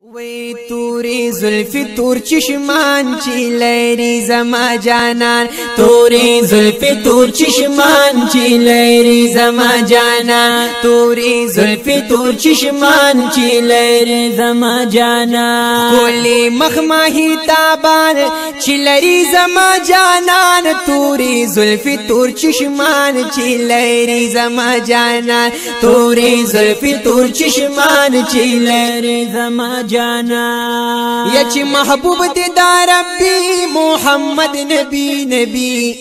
وی توری زلفی تور چشمان چی لیری زما جانان توری زلفی تور چشمان چی لیری زما جانان توری زلفی تور چشمان چی لیری زما جانان کولی مخماهی تابان چی لیری زما جانان توری زلفی تور چشمان چی لیری زما جانان توری زلفی تور چشمان چی لیری زما جانا یا چی محبوب دیدار ربی محمد نبی نبی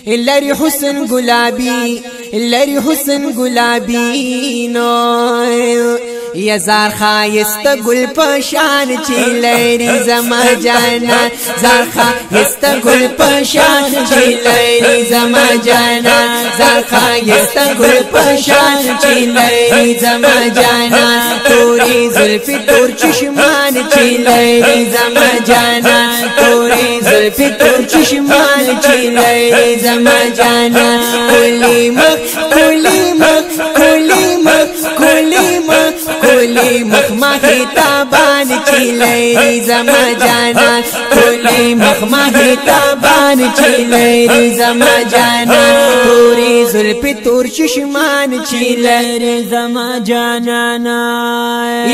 لری حسن گلابی لری حسن گلابی نو یا زار خایست گل پشان چی لیری زما جانا زار خایست گل پشان چی لیری زما جانا زار خایست گل پشان چی لیری زما جانا توری زلفی تور چشمان چی لیری زما جانا توری زلفی تور چشمان چی لیری زما جانا کلی مخ کلی مخ کلی مخ کلی مخ کولی مخماهی تابان چی لیری زما جانا کولی مخماهی تابان چی لیری زما جانا توری زلفی تور چشمان چی لیری زما جانا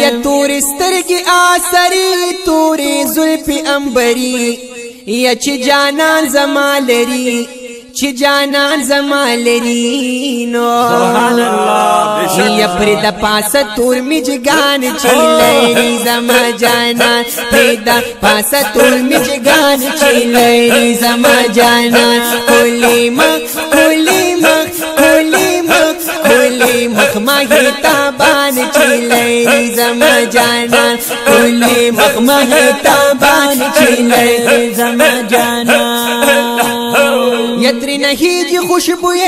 یا توری سترگی آسری توری زلفی انبری یا چی جانان زما لری چی جانان زما لری نو سبحان اللہ یا پردا پاس تور مجگان چی لیری زما جانان پردا پاس تور مجگان چی لیری زما جانان کولی مخ کولی مخ کولی مخ کولی مخماهی تابان چی لیری زما جانان کولی مخماهی تابان چی لیری زما جانان یتری نهیجی خوشبوئے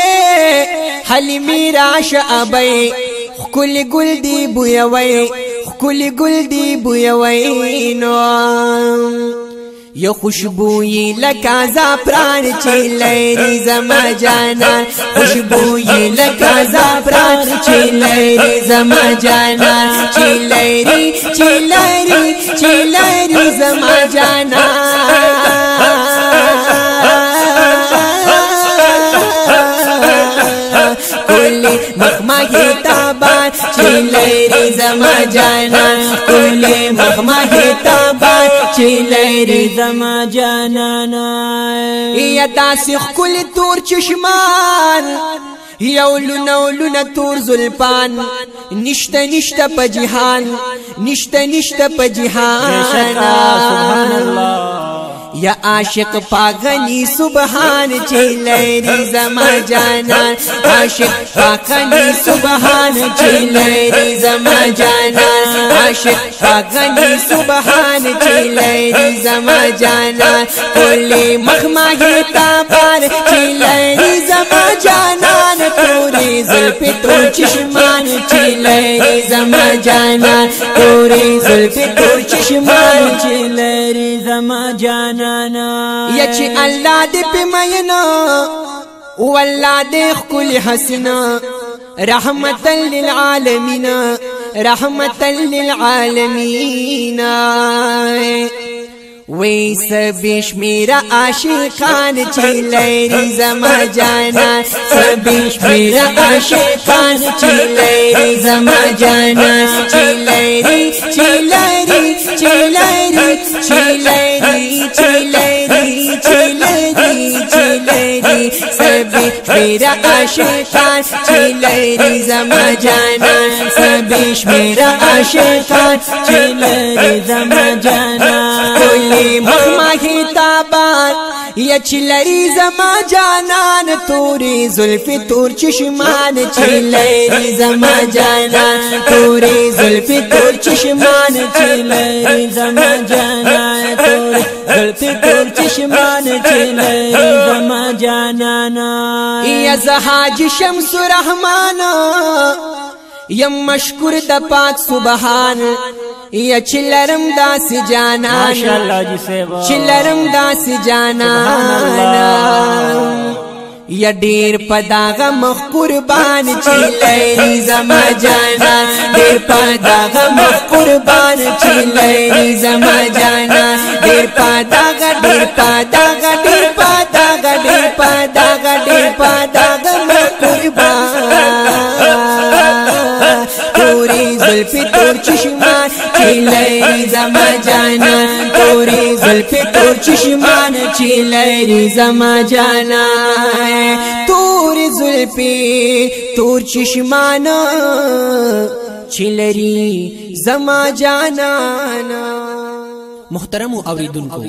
حلیمی راش آبائی خکل گل دی بویوئی خکل گل دی بویوئی نو یا خوشبوئی لکا زعفران چی لیری زما جانان خوشبوئی لکا زعفران چی لیری زما جانان چی لیری چی لیری چی لیری زما جانان کولی مخماهی تابان چی لیری زما جانان کولی مخماهی تابان چی لیری زما جانان یا داسی خکل تور چشمان یو لونه لونه تور زلفان نشته نشته په جهان نشته نشته په جهان سبحان اللہ یا عاشق پاغنی سبحان چی لیری زما جانان عاشق پاغنی سبحان چی لیری زما جانان عاشق پاغنی سبحان چی لیری زما جانان کولی مخماهی تابان چی لیری زما جانان توری زلفی تور چشمان چی لیری زما جانان توری زلفی تور چشمان چی لیری زما جانان یا چی اللہ دے پی مینا واللہ دے خکل حسنا رحمتا للعالمین رحمتا للعالمین وی سبیش میرا عاشقان چی لیری زما جانان سبیش میرا عاشقان چی لیری زما جانان چی لیری چی لیری چی لیری چی لیری چی لیری چی لیری چی لیری سبیش میرا عاشقان چی لیری زما جانان سبیش میرا عاشقان چی لیری زما جانان کولی مخماهی تابان یا چی لیری زما جانان توری زلفی تور چشمان چی لیری زما جانان توری زلفی تور چشمان چی لیری زما جانان توری زلفی تور چشمان چی لیری زما جانان یا زحاج شمس رحمان یم مشکور د پاک سبحان یا چلرم داس جانان ماشاءاللہ جی سیوا چلرم داس جانان یا ډیر پداغه مخ قربان چی لری زما جانا ډیر پداغه مخ قربان چی لری زما جانا ډیر پداغه مخ قربان توری زلفی تور چشمان چی لری زما جانا توری زلفی تور چشمان چی لری زما جانا توری زلفی تور چشمان چی لری زما جانا محترم اوریدونکو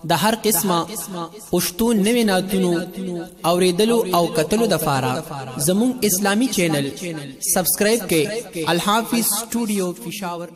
د هر قسمه پښتو نوی ناتونو اوریدلو او کتلو د فارا زمون اسلامی چینل سبسکرایب کړئ الحافظ سټوډیو پېښور